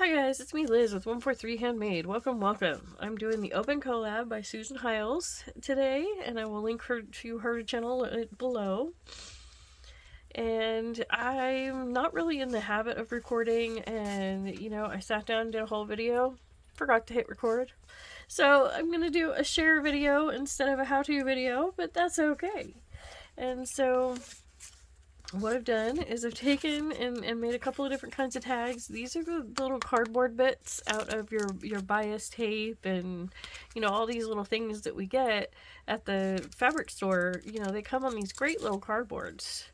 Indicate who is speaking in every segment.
Speaker 1: Hi guys, it's me Liz with 143 Handmade. Welcome. I'm doing the open collab by Susan Hiles today, and I will link her to her channel below. And I'm not really in the habit of recording, and I sat down and did a whole video, forgot to hit record. So I'm gonna do a share video instead of a how-to video, but that's okay. And so what I've done is I've taken and made a couple of different kinds of tags. These are the little cardboard bits out of your bias tape and all these little things that we get at the fabric store. They come on these great little cardboards.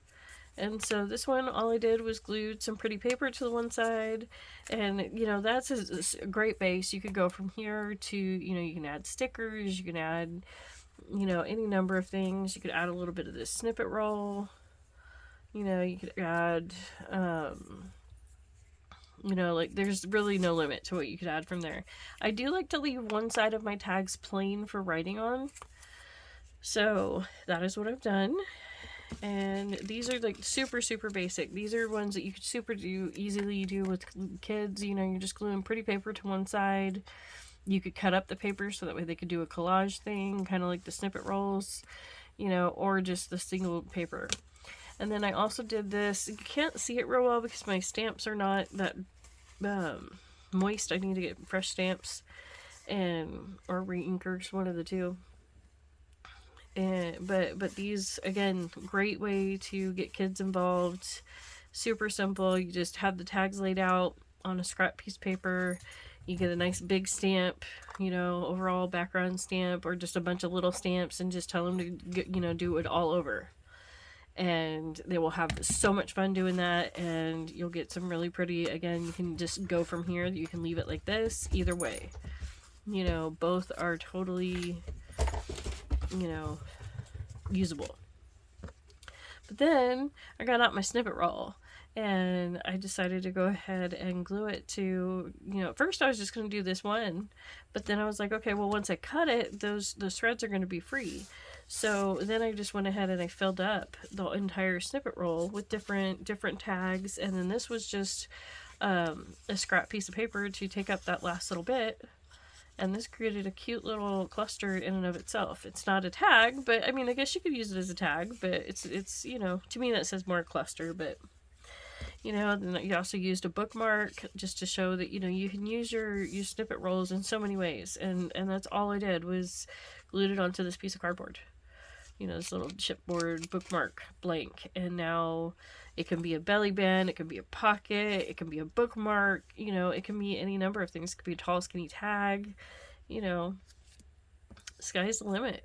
Speaker 1: And so this one, all I did was glued some pretty paper to the one side, and that's a great base. You could go from here to you can add stickers, you can add any number of things. You could add a little bit of this snippet roll. You could add, like there's really no limit to what you could add from there. I do like to leave one side of my tags plain for writing on. So that is what I've done. And these are like super basic. These are ones that you could easily do with kids. You're just gluing pretty paper to one side. You could cut up the paper so that way they could do a collage thing, kind of like the snippet rolls, or just the single paper. And then I also did this. You can't see it real well because my stamps are not that moist. I need to get fresh stamps or re-inkers, one of the two. But these, again, great way to get kids involved. Super simple. You just have the tags laid out on a scrap piece of paper. You get a nice big stamp, overall background stamp, or just a bunch of little stamps, and just tell them to do it all over. And they will have so much fun doing that, and you'll get some really pretty. Again, you can just go from here. You can leave it like this. Either way, both are totally usable. But then I got out my snippet roll, and I decided to go ahead and glue it to, at first I was just going to do this one, but then I was like, okay, well, once I cut it, those threads are going to be free. So then I just went ahead and I filled up the entire snippet roll with different tags, and then this was just a scrap piece of paper to take up that last little bit. And this created a cute little cluster in and of itself. It's not a tag, but I mean, I guess you could use it as a tag, but it's to me that says more cluster, but then you also used a bookmark just to show that you can use your snippet rolls in so many ways, and that's all I did was glued it onto this piece of cardboard. This little chipboard bookmark blank, and now it can be a belly band, it can be a pocket, it can be a bookmark, it can be any number of things. It could be a tall skinny tag, sky's the limit.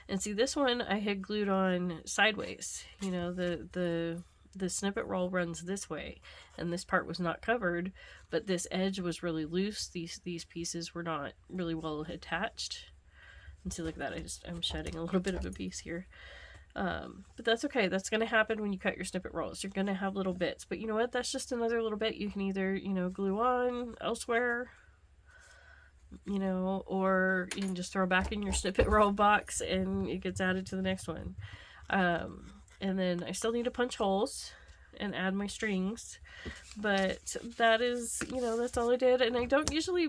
Speaker 1: And see, this one I had glued on sideways. The snippet roll runs this way, and this part was not covered, but this edge was really loose. These pieces were not really well attached. And see, look at that, I'm shedding a little bit of a piece here. But that's okay. That's going to happen when you cut your snippet rolls. You're going to have little bits. But you know what? That's just another little bit you can either, glue on elsewhere, or you can just throw back in your snippet roll box and it gets added to the next one. And then I still need to punch holes and add my strings, but that is, that's all I did. And I don't usually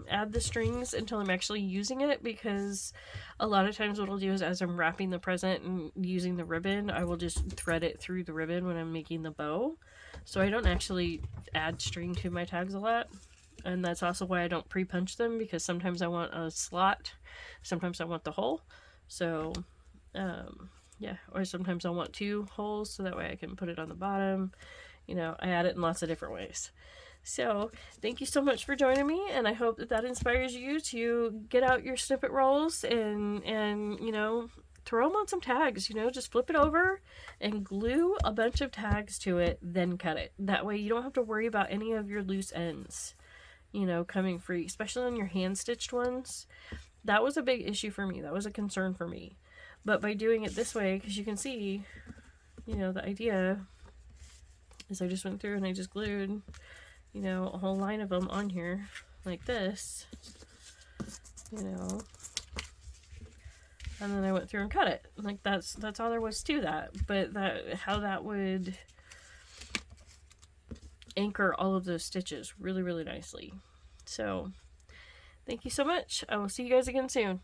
Speaker 1: add the strings until I'm actually using it, because a lot of times what I'll do is, as I'm wrapping the present and using the ribbon, I will just thread it through the ribbon when I'm making the bow. So I don't actually add string to my tags a lot, and that's also why I don't pre-punch them, because sometimes I want a slot, sometimes I want the hole. So yeah, or sometimes I want 2 holes so that way I can put it on the bottom. I add it in lots of different ways. So thank you so much for joining me, and I hope that inspires you to get out your snippet rolls and throw them on some tags. Just flip it over and glue a bunch of tags to it, then cut it. That way you don't have to worry about any of your loose ends coming free, especially on your hand stitched ones. That was a big issue for me. That was a concern for me. But by doing it this way, because you can see, the idea is I just went through and I just glued, a whole line of them on here like this, and then I went through and cut it. Like that's all there was to that. But how that would anchor all of those stitches really, really nicely. So thank you so much. I will see you guys again soon.